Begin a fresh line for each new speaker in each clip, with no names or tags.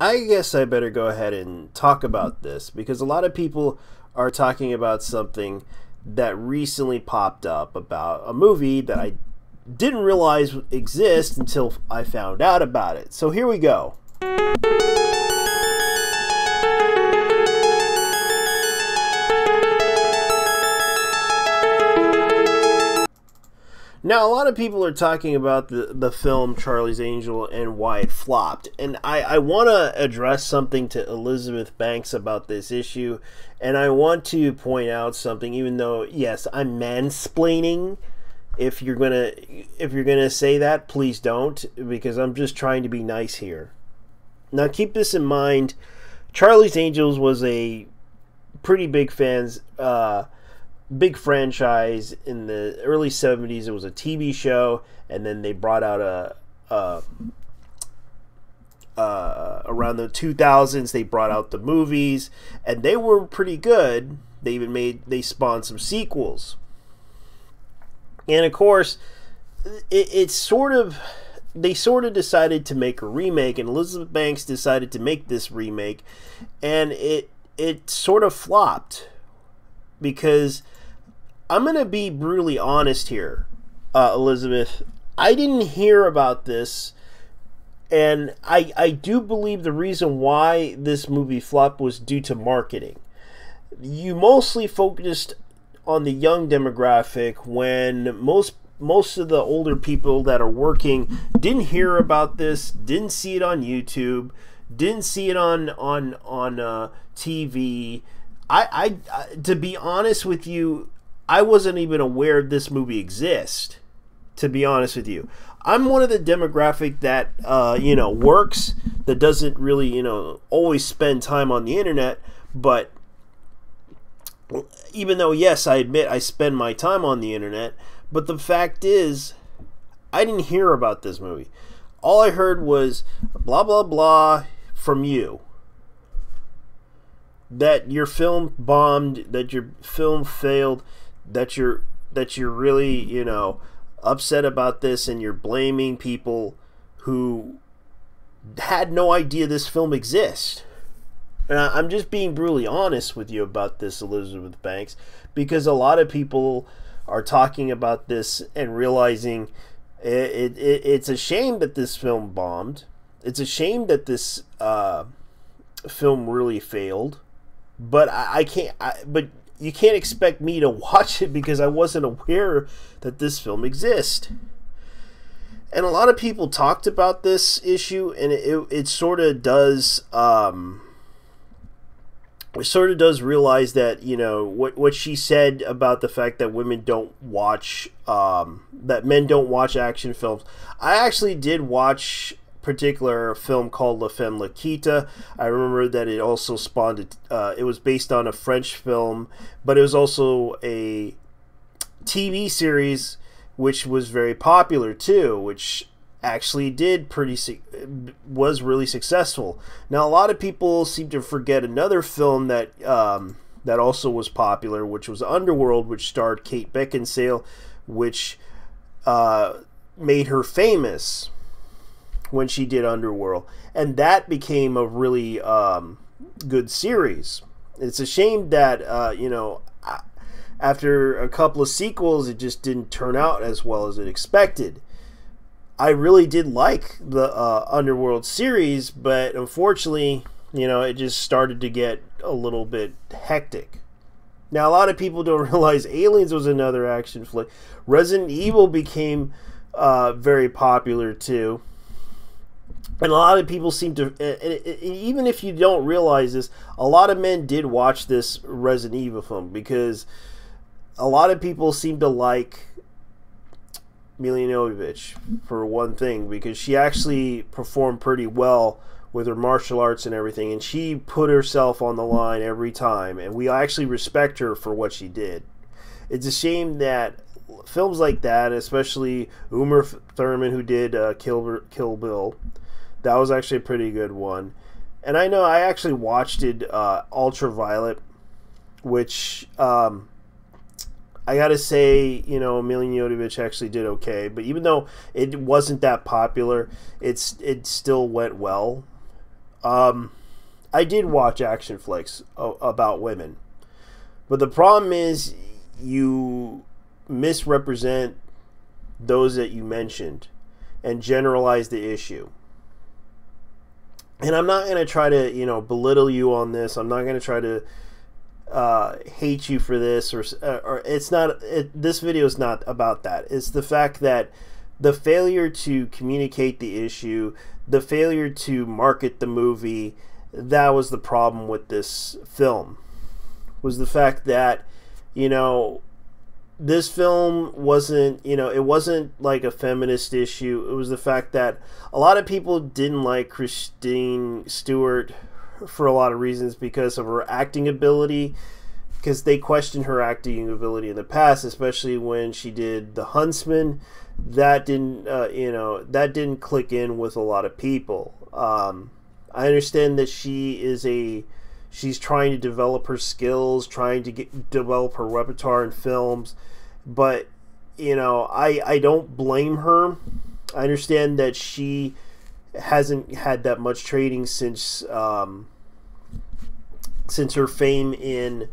I guess I better go ahead and talk about this because a lot of people are talking about something that recently popped up about a movie that I didn't realize exists until I found out about it. So here we go. Now, a lot of people are talking about the film Charlie's Angel and why it flopped. And I want to address something to Elizabeth Banks about this issue. And I want to point out something, even though, yes, I'm mansplaining. If you're gonna say that, please don't, because I'm just trying to be nice here. Now, keep this in mind. Charlie's Angels was a pretty big franchise in the early 70s. It was a TV show, and then they brought out around the 2000s they brought out the movies, and they were pretty good. They spawned some sequels, and of course they sort of decided to make a remake, and Elizabeth Banks decided to make this remake, and it sort of flopped. Because I'm going to be brutally honest here, Elizabeth. I didn't hear about this, and I do believe the reason why this movie flopped was due to marketing. You mostly focused on the young demographic when most of the older people that are working didn't hear about this, didn't see it on YouTube, didn't see it on TV. I to be honest with you, I wasn't even aware this movie exists. To be honest with you, I'm one of the demographic that works, that doesn't really always spend time on the internet. But even though, yes, I admit I spend my time on the internet, but the fact is, I didn't hear about this movie. All I heard was blah blah blah from you. That your film bombed, that your film failed, that you're really, upset about this, and you're blaming people who had no idea this film exists. And I'm just being brutally honest with you about this, Elizabeth Banks, because a lot of people are talking about this and realizing it's a shame that this film bombed. It's a shame that this film really failed. But I can't. But you can't expect me to watch it because I wasn't aware that this film exists. And a lot of people talked about this issue, and it sort of does. It sort of does realize that what she said about the fact that women don't watch, that men don't watch action films. I actually did watch particular film called La Femme Nikita. I remember that it also spawned it was based on a French film, but it was also a TV series which was very popular too, which actually was really successful. Now, a lot of people seem to forget another film that that also was popular, which was Underworld, which starred Kate Beckinsale, which made her famous when she did Underworld, and that became a really good series. It's a shame that after a couple of sequels, it just didn't turn out as well as it expected. I really did like the Underworld series, but unfortunately, it just started to get a little bit hectic. Now, a lot of people don't realize Aliens was another action flick. Resident Evil became very popular too. And a lot of people seem to, even if you don't realize this, a lot of men did watch this Resident Evil film because a lot of people seem to like Milla Jovovich, for one thing, because she actually performed pretty well with her martial arts and everything, and she put herself on the line every time, and we actually respect her for what she did. It's a shame that films like that, especially Uma Thurman, who did Kill Bill, that was actually a pretty good one. And I know I actually watched it, Ultraviolet, which I gotta say, Milla Jovovich actually did okay. But even though it wasn't that popular, it still went well. I did watch action flicks about women, but the problem is you misrepresent those that you mentioned and generalize the issue. And I'm not going to try to, belittle you on this. I'm not going to try to hate you for this, or it's not. This video is not about that. It's the fact that the failure to communicate the issue, the failure to market the movie, that was the problem with this film. Was the fact that, this film wasn't, it wasn't like a feminist issue. It was the fact that a lot of people didn't like Kristen Stewart for a lot of reasons because of her acting ability, because they questioned her acting ability in the past, especially when she did The Huntsman. That didn't, that didn't click in with a lot of people. I understand that she's trying to develop her skills, trying to develop her repertoire in films, but I don't blame her. I understand that she hasn't had that much training since her fame in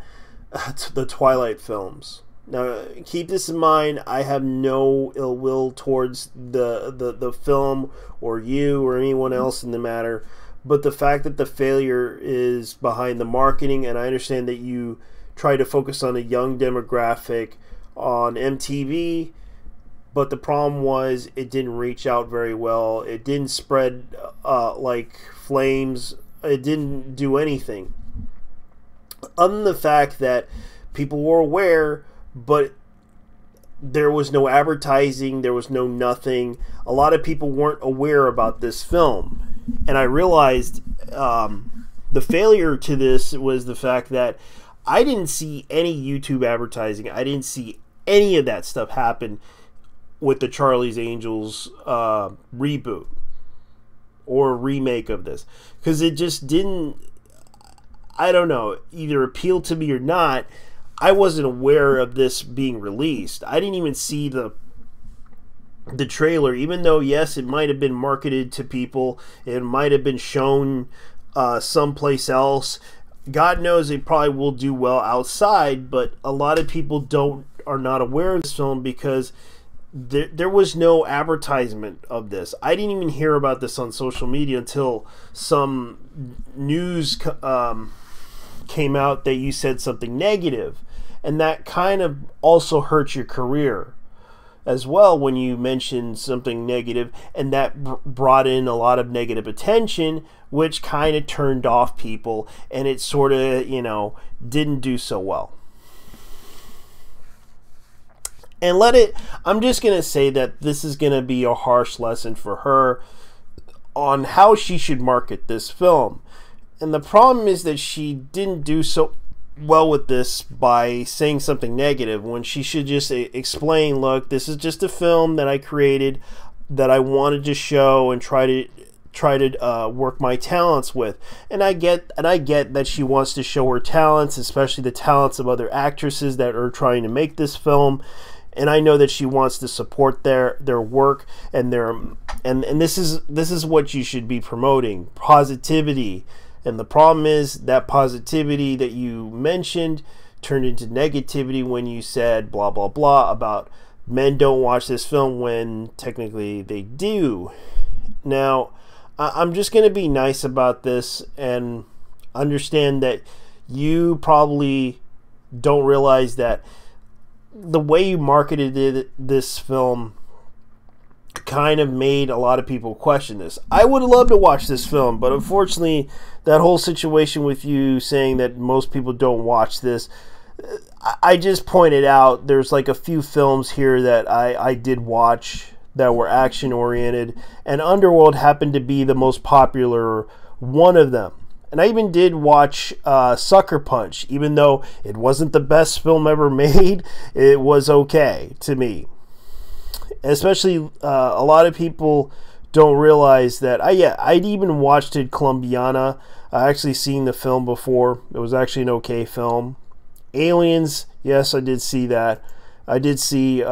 the Twilight films. Now, keep this in mind. I have no ill will towards the film or you or anyone else in the matter. But the fact that the failure is behind the marketing, and I understand that you try to focus on a young demographic on MTV, but the problem was it didn't reach out very well. It didn't spread like flames. It didn't do anything. Other than the fact that people were aware, but there was no advertising, there was no nothing. A lot of people weren't aware about this film. And I realized the failure to this was the fact that I didn't see any YouTube advertising. I didn't see any of that stuff happen with the Charlie's Angels reboot or remake of this. Because it just didn't, I don't know, either appeal to me or not. I wasn't aware of this being released. I didn't even see the trailer, even though, yes, it might have been marketed to people. It might have been shown someplace else. God knows it probably will do well outside, but a lot of people are not aware of this film because there was no advertisement of this. I didn't even hear about this on social media until some news came out that you said something negative, and that kind of also hurts your career as well when you mentioned something negative, and that brought in a lot of negative attention, which kind of turned off people, and it sort of, didn't do so well. And I'm just going to say that this is going to be a harsh lesson for her on how she should market this film. And the problem is that she didn't do so well with this by saying something negative when she should just explain, look, this is just a film that I created that I wanted to show and try to work my talents with. And I get that she wants to show her talents, especially the talents of other actresses that are trying to make this film. And I know that she wants to support their work and this is what you should be promoting, positivity. And the problem is that positivity that you mentioned turned into negativity when you said blah blah blah about men don't watch this film when technically they do. Now, I'm just going to be nice about this and understand that you probably don't realize that the way you marketed this film kind of made a lot of people question this. I would love to watch this film, but unfortunately that whole situation with you saying that most people don't watch this, I just pointed out there's like a few films here that I did watch that were action oriented, and Underworld happened to be the most popular one of them. And I even did watch Sucker Punch, even though it wasn't the best film ever made. It was okay to me. Especially a lot of people don't realize that. I'd even watched it, Colombiana. I actually seen the film before. It was actually an okay film. Aliens, yes, I did see that. I did see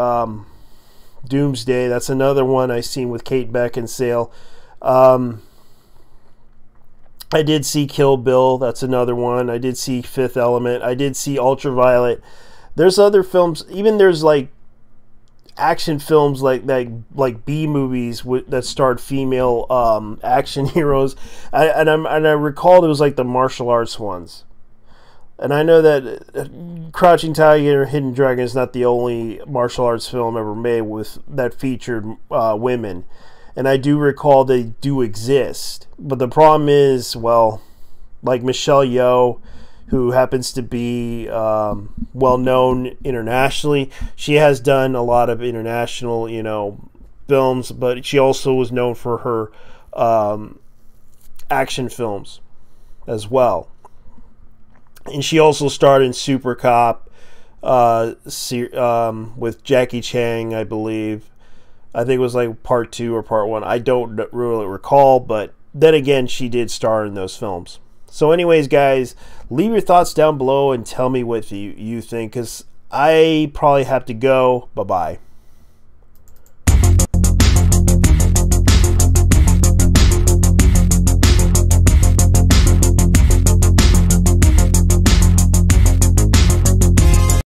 Doomsday. That's another one I seen with Kate Beckinsale. I did see Kill Bill. That's another one. I did see Fifth Element. I did see Ultraviolet. There's other films. Even there's like action films like B movies that starred female action heroes. I recall there was like the martial arts ones. And I know that Crouching Tiger, Hidden Dragon is not the only martial arts film ever made that featured women. And I do recall they do exist. But the problem is, well, like Michelle Yeoh, who happens to be well known internationally, she has done a lot of international, films, but she also was known for her action films as well. And she also starred in Super Cop with Jackie Chan, I believe. I think it was like part 2 or part 1. I don't really recall, but then again, she did star in those films. So anyways, guys, leave your thoughts down below and tell me what you think, because I probably have to go. Bye-bye.